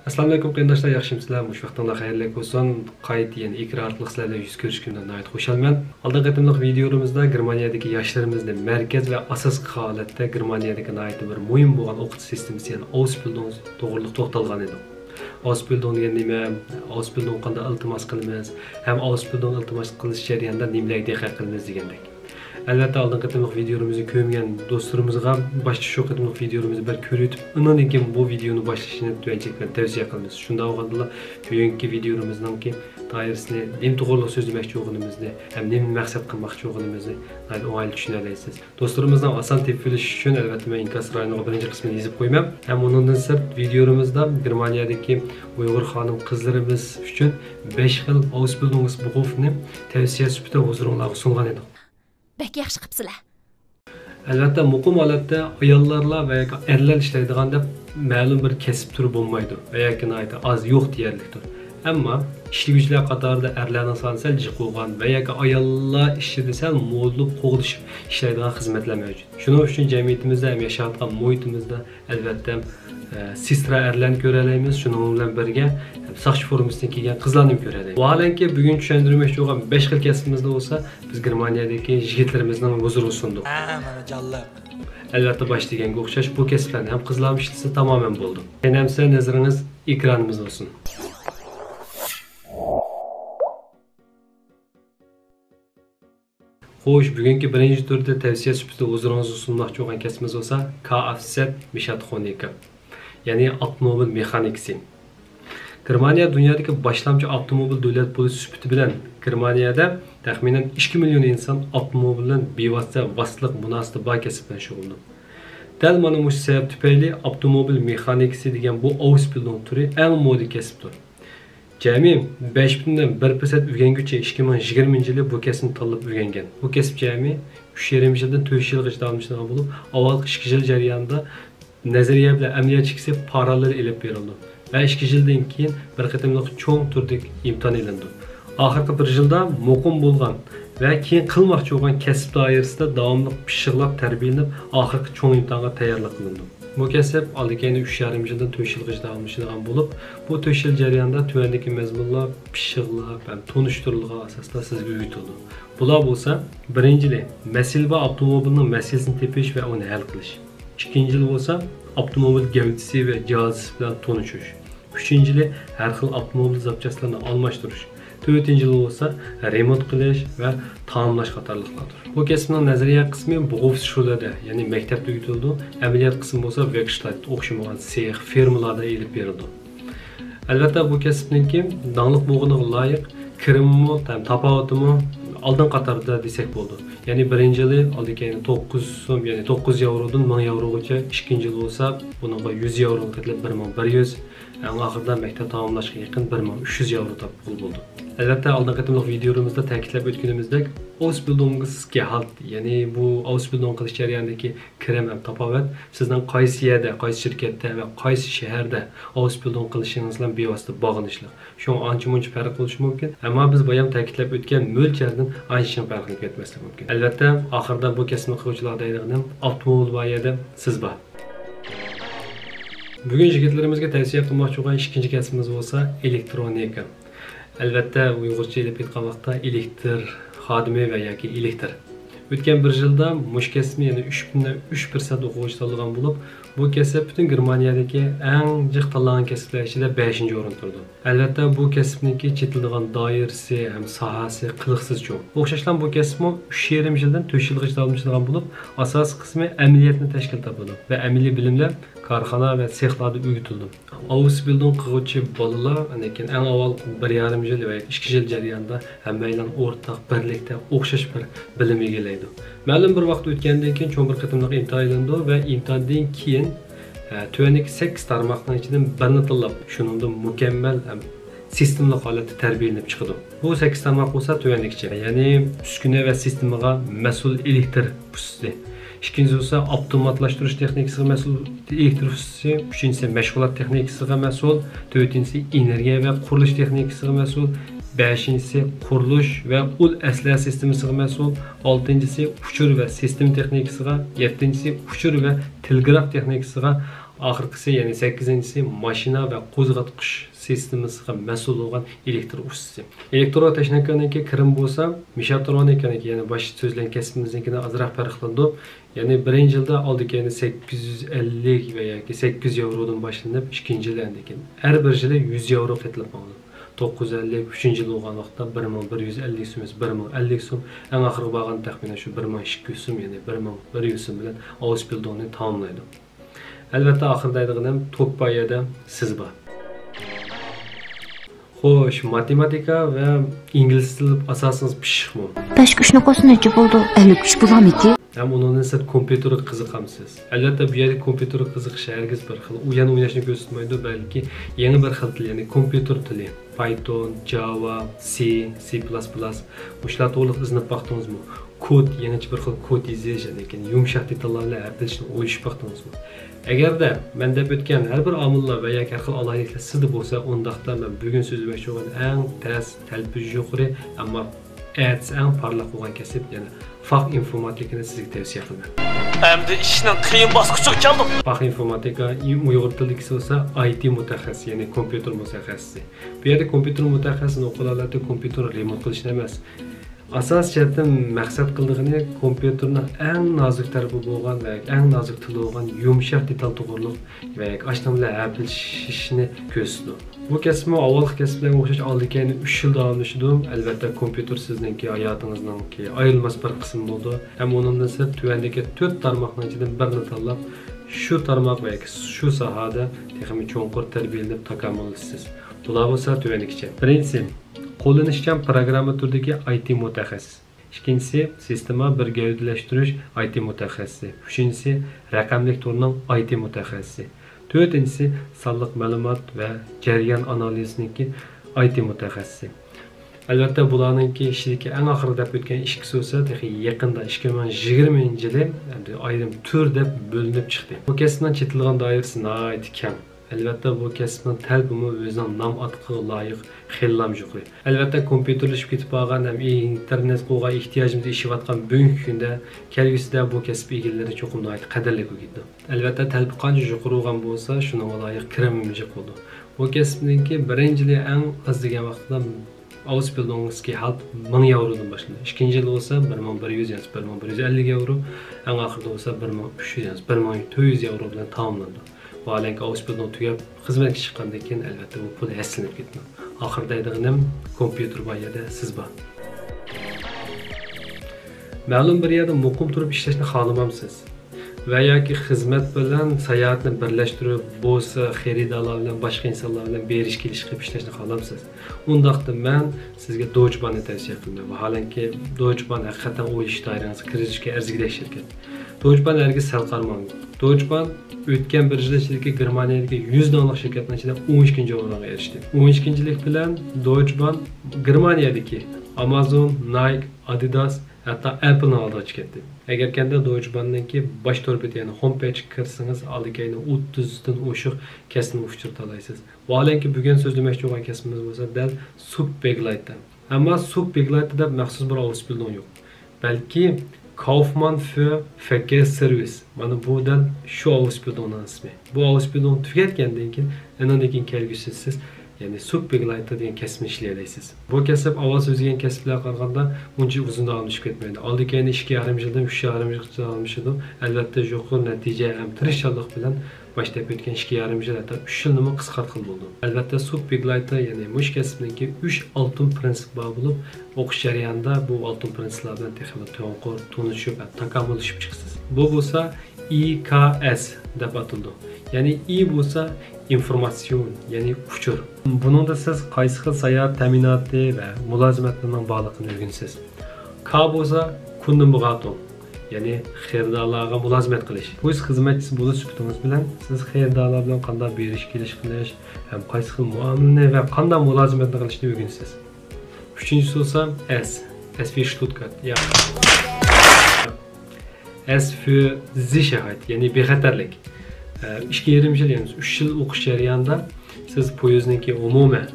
Assalamu alaykum qarindoshlar, yaxshimisilar? Mush vaqtda xayrli bo'lsin. Qayt yana ekran orqali sizlarga yuz ko'rishimdan nihoyat xursandman. Oldingi qatimliq videomizda Germaniyadagi yoshlarimizni markaz va asosiy holatda Germaniyadagi nihoyat bir muhim bo'lgan o'qitish sistemasi, ya'ni Ausbildung to'g'riliq to'xtalgan edim. Ausbildung degan nima? Ausbildung qanday iltimos qilamiz? Ham Ausbildung iltimos qilish jarayonida nimalarga diqqat qilamiz degandek. Albatta oldingi qatimliq videomizni ko'rmagan do'stlarimizga boshqa shu qatimliq videomizni bir ko'rib, undan keyin bu videoni boshlashni tuanchakdan tavsiya qilamiz. Shunda o'g'andilar bugungi videomizdanki doirasini nima to'g'riliq so'zlamoqchi o'g'inimizni, ham nima maqsad qilmoqchi o'g'inimizni o'ng'ayli tushuna olasiz. Do'stlarimizdan oson tepib olish uchun albatta men inkas rayoniga birinchi qismini yozib qo'yman. Ham undan sirt videomizda Germaniyadagi Uyg'ur xonim qizlarimiz uchun 5 xil Ausbildungsberufni tavsiya sifatida huzuringizga sungan edim. Bek yaxshi qipsizlar. Albatta muqim holatda ayollarla va erlar ishlaydigan deb ma'lum bir kasb turi bo'lmaydi va yoki az yo'q deyarlikdir. Ammo ishlovchilar qatorida erlarning soni sal jiqilgan va yoki ayollar ishida sal mo'lib qo'g'lishib ishlaydigan xizmatlar mavjud. Shuning uchun jamiyatimizda ham yashayotgan muhitimizda albatta sistra erlarni ko'ralaymiz. Shuning bilan birga soqchi formasidan kelgan qizlarni ko'ralaymiz. Vaholanki bugun tushuntirmoqchi bo'lgan 5 xil kasbimizda bo'lsa, biz Germaniyadagi yigitlarimizning huzuriga sundik. Mana jallar. Albatta boshlaganga o'xshash bu kasblarni ham qizlar ishlasa tamoman bo'ldi. Menimcha nazaringiz ekranimiz olsun. Xo'sh, bugungi birinchi turda tavsiya sifatida huzuringizga sunmoqchi bo'lgan kasbimiz bo'lsa, Kfz Mechatronika, ya'ni avtomobil mexanikasi. Germaniya dunyodagi boshlamchi avtomobil davlat bo'lish sifati bilan Germaniyada taxminan 2 million inson avtomobil bilan bevosita vasitlik munosabati bor kasb bilan shug'ullanadi. Dal mana bu sabab tufayli avtomobil mexanikasi degan bu Ausbildung turi eng moda kasbdir. Jami 5,1% o'rganguchi 2020-yili bu kasbni tanlab o'rgangan. Bu kasb jami 3,5 yildan 4 yilgacha davomlashgan bo'lib, avvalgi 2 yil jarayonida nazariya bilan amaliyot chekisi parallel elib berildi. Ve 2 yıldan keyin bir qatimliq cho'ng turdagi imtihon elindi. Oxirgi 1 yilda muqim bo'lgan va keyin qilmoqchi bo'lgan kasb doirasida davomli pishiqlab tarbiyalanib, oxirgi cho'ng imtihonga tayyorlik qilindi. Bu kasb oldikayni 3,5 yildan 4 yilgacha davomlashgan bo'lib, bu 4 yil jarayonida tuvandagi mazmunlar pishiqlab ham tonishtirilgan asosda sizga o'rgatildi. Bular bo'lsa, birinchisi masala avtomobilning masalasini tepish va uni hal qilish. Ikkinchisi bo'lsa, avtomobil gavdasi va jihozisi bilan tanishish. Üçüncüsü her xil avtomobil zapçaslarını almashtirish. To'rtinchisi bo'lsa remont qilish va ta'minlash qatorliqlardir. Bu kasbning nazariya qismi Berufsschulada, ya'ni maktabda o'tildi. Amaliyot qismi bo'lsa Werkstatt, o'xshamagan sex, fermalarda elib berildi. Albatta bu kasbniki dangliq bo'lganiga loyiq kirimmi, tafovutimi oldin qatorda desak bo'ldi. Ya'ni birinchi yili oldikayni 9 so'm, ya'ni 9 yevrodan 1000 yevrogacha, ikkinchi yil bo'lsa buningga 100 yevro qilib 1100, eng oxirida maktab tamomlashga yaqin 1300 yevro topib bo'ldi. Albatta oldingi qatimliq videomizda ta'kidlab o'tganimizdek, Ausbildungsgehalt, ya'ni bu Ausbildung qilish jarayonidagi kirim ham tafovut sizning qaysi yerda, qaysi shirkatda va qaysi shaharda Ausbildung qilishingiz bilan bevosita bog'lanishli. Shu ancha-muncha farq bo'lishi mumkin, ammo biz bayam ta'kidlab o'tgan mo'ljaldan ancha farqli ketmasligi mumkin. Albatta, oxirida bu kasbni qiluvchilar deydigan avtomobil bayida siz bor. Bugun yigitlarimizga tavsiya qilmoqchi bo'lgan ikkinchi kasbimiz bo'lsa elektronika. Albatta Uyg'urcha ilib aytgan vaqtda elektr xodimi va yoki elektr. O'tgan 1 yilda mush kasbni yana 3% o'quvchi tanlagan bo'lib, bu kasb butun Germaniyadagi eng jiq tanlangan kasblar ichida 5-o'rin turdi. Albatta bu kasbniki chetiladigan doirasi ham sohasi qiliqsiz cho'ng. O'xshashlan bu kasbmi 3,5 yildan 4 yilgacha davomlashgan bo'lib, asosiy qismi amaliyotni tashkil topadi va amaliy bilimlar korxona va sexlarda o'rgatildi. Ausbildung qiluvchi bolalar lekin eng avval 1,5 yil va 2 yil jarayonida hammalar o'rtaq birlikda o'xshash bir bilim egallaydi. Ma'lum bir vaqt o'tgandan keyin cho'ng bir qatimliq imtihon olindi va imtihondan keyin tuvanik 8 tarmoqning ichidan birini tanlab, shuningdek mukammal sistemli holatda tarbiyalanib chiqdi. Bu 8 tarmoq bo'lsa tuvanikcha, ya'ni uskuna va sistemaga mas'ul elektr ustasi. İkincisi ise avtomatlashtirish texnikasiga mas'ul elektr ustasi, uchinchisi mashg'ulot texnikasiga mas'ul, to'rtinchisi energiya va qurilish texnikasiga mas'ul, beshinchisi qurilish va ul asliya sistemasiga mas'ul, oltinchisi uchur va sistem texnikasiga, yettinchisi uchur va telegraf texnikasiga, Axırqısı, yəni 8-incisi maşina və qo'zg'atqich sistemasiga mas'ul bo'lgan elektr uskusi. Elektrotexnikaniki kirim bo'lsa, mechatronikaniki, ya'ni boshqa so'zlan kasbimiznikini azroq farqlanadi. Ya'ni birinchi yilda oldiki 850 va yoki 800 yevrodan boshlanib, ikkinchi yildan har bir yili 100 yevro qetilib qoladi. 950 3-cü yıl olğan vaxtda 1150 so'm, 1050 so'm, ən axırı bağlan təxminən şu 1200 so'm, yəni 1100 so'm bilan Ausbildungni tamamlaydı. Əlbəttə axırdaydıqım Tokbayada siz var. Xo'sh, matematika və ingliz tili asosimiz pishiqmi? Başqa shunaqasi necha bo'ldi? 53 bo'lamiki? Hem onun siz kompüteri qiziqamsiz. Albatta bu yerda kompüteri qiziqish hargiz bir xil. U yana o'ynashni ko'rsatmaydi, balki yangi bir xil til, ya'ni kompüter tili. Python, Java, C, C++. O'shalar to'liq izinib baxdingizmi? Kod, yangi bir xil kod yozish, lekin yumshoq detallarni ardishni o'ylashib baxdingizmi? Agarda men deb o'tgan har bir omillar va yoki har xil alayliklar sizda bo'lsa, undaqda men bugun so'zlamoqchi bo'lgan eng tez, talpish yuqori, ammo eng parlaq bo'lgan kasb, ya'ni Faq informatikini sizga tavsiya qilaman. Endi ishning qiyin bosqichiga keldim. Faq informatika Uyg'ur tilida bo'lsa IT mutaxassis, ya'ni kompyuter mutaxassisi. Bu yerda kompyuter mutaxassisini o'quvchilarga kompyuter remont qilishni emas. Asas jihatdan maqsad qildig'ini kompyuterning eng nozik tarafi bo'lgan va eng nozik tili bo'lgan yumshoq detal to'g'riliq va ashtamlar apilishishni ko'rsatdi. Bu kasbni avvalgi kasblarga o'xshash oldikani 3 yil davomlashdi. Albatta kompyuter sizningki hayotingizning ayrilmas bir qismi bo'ldi. Ham undan siz tuvandagi 4 tarmoqning ichidan birini tanlab, shu tarmoq va shu sohada texnik cho'nqur tarbiyalanib takomillaysiz. Bular bo'lsa tuvandikicha. Birinchisi qo'llanishchan programma turidagi IT mutaxassis. İkincisi sistema bir gavdalashtirish IT mutaxassisi. Uchinchisi raqamlik turning IT mutaxassisi. Dördüncüsü sonliq ma'lumot va jarayon analiziniki IT mutaxassisi. Albatta bularninki ishidagi eng oxirida deb o'tgan ishki so'zi yaqinda 2020-yili ayrim tur deb bo'linib chiqdi. Bu kasbning chetilgan doirasi nihoyat kam. Albatta bu kasbning talbimi o'zining nom atqiga loyiq xillam yuqori. Albatta kompyuterlashib ketib qolgan ham internet qo'yga ehtiyojimiz ishlayotgan bugungi kunda kelgusida bu kasb egalari cho'qim nihoyat qadrli bo'ldi. Albatta talbi qancha yuqori bo'lgan bo'lsa, shunga loyiq kirimimiz bo'ldi. Bu kasbninki birinchi yili eng az degan vaqtda Ausbildungsga halt 1000 yevrodan boshlandi. İkinci yil bo'lsa 1100 yani 1150 yevro, eng oxirida bo'lsa 1300 yani 1400 yevro bilan tamomlandi. Valenki Ausbildung tugab xizmatga chiqqandan keyin albatta bu pul hassilib ketdi. Oxirida aytganim kompyuter bayada siz bor. Ma'lum bir yerda muqim turib ishlashni xohlamamsiz va yoki xizmat bilan sayohatni birlashtirib, bo'lsa xaridorlar bilan boshqa insonlar bilan berish kelish qilib ishlashni xohlamsiz. Undaqda men sizga Deutsche Bankni tavsiya qilaman. Vaholanki Deutsche Bank haqiqatan o'z ish doirangizga kirishga arzigidek shirkat. Deutsche Bank larga sal qarmang. Deutsche Bank o'tgan bir yil ichida Germaniyadagi 100 donlik shirkatning ichida 12-chi o'ringa erishdi. 12-chilik bilan Deutsche Bank Germaniyadagi Amazon, Nike, Adidas hatta Apple'ni oldiga chiqdi. Agar kanda Deutsche Bank'ningki bosh to'rbeti, ya'ni homepage kirsangiz oldikayni 30 dan oshiq kasbni uchirta olasiz. Vaholanki bugun so'zlamoqchi bo'lgan kasbimiz bo'lsa dal Subbegleiter. Ammo Subbegleiter deb maxsus bir Ausbildung yo'q. Balki Kaufmann für Verkehrsservice. Mana bu dal shu Ausbildungning ismi. Bu Ausbildung tugatgandan keyin andan keyin kelgusisiz, ya'ni Subbegleiter degan kasbni ishlaysiz. Bu kasb avval so'zlagan kasblarga qaraganda uncha uzun davomlashib ketmaydi. Oldikayni 2,5 yildan 3,5 yil davomlashadi. Albatta yuqori natija ham tirishchilik bilan boshlab o'tgan 2,5 yil hatta 3 yilni qisqartib bo'ldi. Albatta Subbegleiter, ya'ni mush kasbningki 3 oltin prinsip bor bo'lib, o'qish jarayonida bu oltin prinsiplar bilan texnik to'g'ri tunishib, takomillashib chiqsiz. Bu bo'lsa IKS deb ataladi. Ya'ni I bo'lsa informatsion, ya'ni uchur. Buningda siz qaysi xil sayohat ta'minoti va mulozimatlarning bog'liqini o'rganasiz. K bo'lsa kundumbug'aton, ya'ni xaridorlarga mulozimat qilish. O'z xizmatchisi bo'lish sifatingiz bilan siz xaridorlar bilan qanday berish kelish qilish, ham qaysi xil muomala va qanday mulozimatni qilishni o'rganasiz. Uchinchisi bo'lsa S für Stuttgart, ya. S für Sicherheit, ya'ni bexatarlik. 2,5 yil, ya'ni 3 yil o'qish jarayonida siz poyezdningki umuman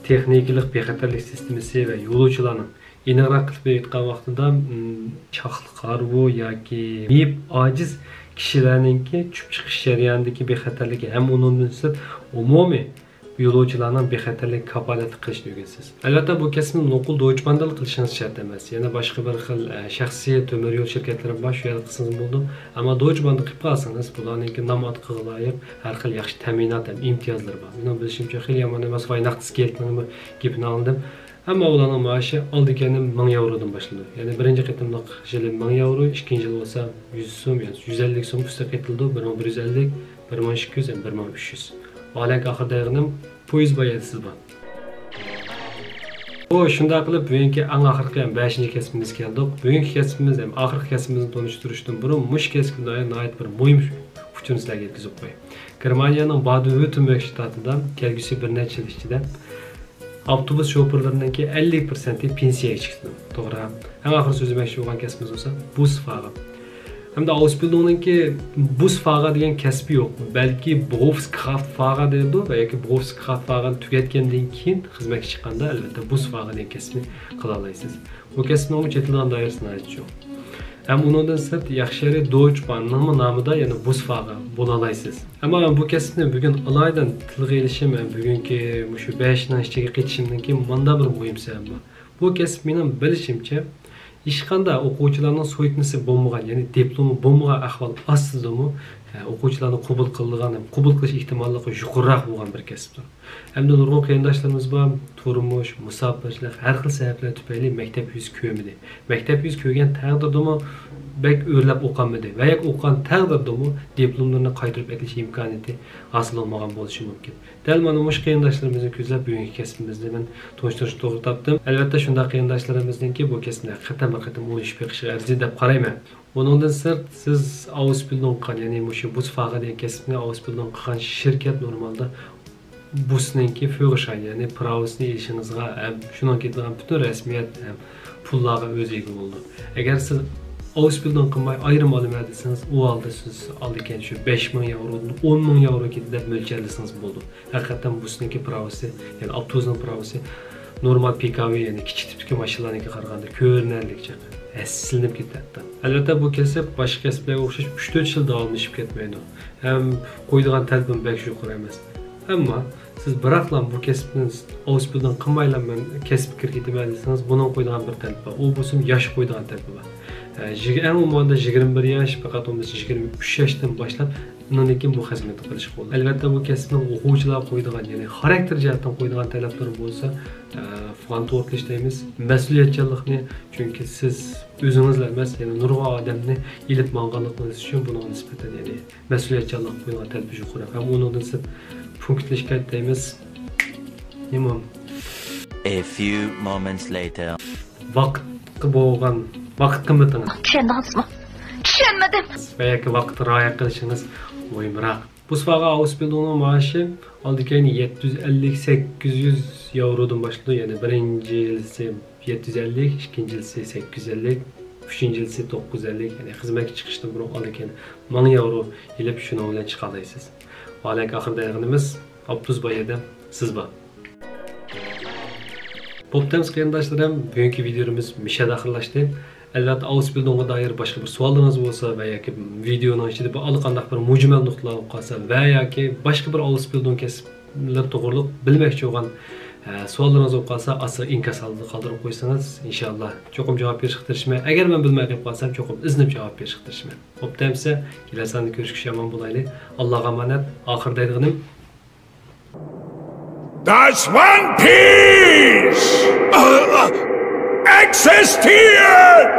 texnikalik bexatarlik sistemasi va yo'lovchilarning aniqroq qilib aytgan vaqtida shaxsli qarbu yoki mib ojiz kishilarninki tushib chiqish jarayonidagi bexatarligi ham undan sirt umumiy yo'lovchilarning bexatarlik kafolati qilishni o'rganasiz. Albatta bu kasbni nuqul do'chbandalik qilishingiz shart emas. Yana boshqa bir xil shaxsiy temir yo'l shirkatlari bor, shu yerda qilsangiz bo'ldi. Ammo do'chbandlik qilib qolsangiz, bularning namatga loyiq har xil yaxshi ta'minot ham imtiyozlar bor. Meni bilishimcha xil yomon emas, vaynaxtis keltini gapini oldim. Ammo ularning maoshi oldigani 1000 yevrodan boshlanadi. Ya'ni birinchi qitimliq yili 1000 yevro, ikkinchi yil bo'lsa 100 so'm, yani 150 so'm üstə ketildi. 1150, 1200, 1300. Alak oxirdagini poyez bayatisiz bor. O shunday qilib bugungi eng oxirgi 5-kasbimizga keldik. Bugungi kasbimiz ham oxirgi kasbimizni tanishtirishdan burun mush kasbga doir bir muhim uchun sizlarga yetkazib qo'yay. Germaniyaning Baden-Württemberg shtatida kelgusi bir necha yil ichida avtobus şoförlerinki 50% pensiyaga chiqdi. To'g'ri. Eng oxir so'zlamoqchi bo'lgan kasbimiz bo'lsa Busfahrer. Hamda Ausbildung'daki Busfahrer degan kasbi yo'q. Balki Berufskraftfahrer deydi va yoki Berufskraftfahrer tugatgandan keyin xizmatga chiqqanda albatta Busfahrer degan kasbni qila olasiz. Bu kasbning chetilgan doirasini aytishim. Hem undan sirt yaxshi Deutschbahn nomida yana Busfahrer bo'la olasiz. Ammo bu kasbni bugun alaydan tilga ilishim, bugungi shu 5 dan ichiga ketishimdan keyin menda bir muhim sabab bor. Bu kasb mening bilishimcha hech qanday o'quvchilarning so'yitmasi bo'lmagan, ya'ni diplomi bo'lmagan ahvol ostidami o'quvchilarni qabul qilish ehtimolligi yuqoriroq bo'lgan bir kasbdir. Hamda nurg'un qarindoshlarimiz bor, turmush, musofirchilik, har xil sabablar tufayli maktab yuz ko'midi. Maktab yuz ko'rgan taqdirdami bek o'rlab o'qamadi va yoki o'qigan taqdirdami diplomlarini qaytarib ekilish imkoniyati hosil bo'lmagan bo'lishi mumkin. Dal mana mush qarindoshlarimizni ko'zlab bugungi kasbimizni men tanishtirishni to'g'ri topdim. Albatta shunday qarindoshlarimizninki bu kasbni qatam-qatam o'yishib beqishga arziydi deb qarayman. Bundan sirt siz Ausbildung qilgan, ya'ni mushu Busfahrer degan kasbni Ausbildung qilgan shirkat normalda busninki Führerschein, ya'ni pravosini ilishingizga shundan ketgan butun rasmiyat pullarga o'ziga bo'ldi. Agar siz Ausbildung qilmay ayrim olmay desangiz, u holda siz oldigan shu 5000 yevrodan 10000 yevro ketdi deb mo'ljallasangiz bo'ldi. Haqiqatan busninki pravosi, ya'ni avtobusning pravosi normal PKV, ya'ni kichik tipdagi mashinalarga qaraganda ko'rinarlicha silinib ketadi. Albatta bu kasb boshqa kasblarga o'xshash 3-4 yil davomlashib ketmaydi. Ham qo'ydigan talabim bek yuqori emas. Ammo siz biroqlam bu kasbni Ausbildung qilmayman kasb kirgitman desangiz, buning qo'ydigan bir talab bor. U bo'lsin yosh qo'ydigan talab bor. Eng umumda 21 yosh, faqat bo'lmasa 23 yoshdan boshlab undan bu xizmatni qilish bo'ladi. Albatta bu kasbning o'quvchilar qo'ydigan, ya'ni xarakter jihatdan qo'ydigan talablari bo'lsa, verantwortlich deymiz, mas'uliyatchanlikni, chunki siz o'zingizlar emas, ya'ni nurg'un odamni ilib manganligingiz uchun buni nisbatan, ya'ni mas'uliyatchanlik qo'ygan talab yuqori. Ham undan siz punktlichkeit deymiz. Nima? A few moments later. Vaqt bo'lgan vaqt qimmatini Tushundingizmi? Tushunmadim. va yoki vaqt rioya qilishingiz muhimroq. Busfahrer Ausbildungning maoshi oldigan 750-800 yevrodan boshlanadi. Ya'ni birinchi yilsi 750, ikkinchi yilsi 850, uchinchi yilsi 950, ya'ni xizmatga chiqishdan burun oldigan 1000 yevro ilib shuni bilan chiqa olasiz. Alak oxirda yig'inimiz avtobus boyida siz bor. Bo'ptamiz qarindoshlarim, bugungi videomiz mishada oxirlashdi. Albatta Ausbildungga doir boshqa bir savollaringiz bo'lsa va yoki videoning ichida bir qanday bir mujmal nuqtalar qolsa va yoki boshqa bir Ausbildung kasblar to'g'riliq bilmoqchi bo'lgan savollaringiz qolsa, asl inkasalni qoldirib qo'ysangiz, inshaalloh cho'qim javob berishga tirishman. Agar men bilmay qolsam, cho'qim iznib javob berishga tirishman. Bo'ptamsa, kelasi ko'rishishga omon bo'laylik. Allohga omonat. Oxirda aytganim Das One Piece existiert!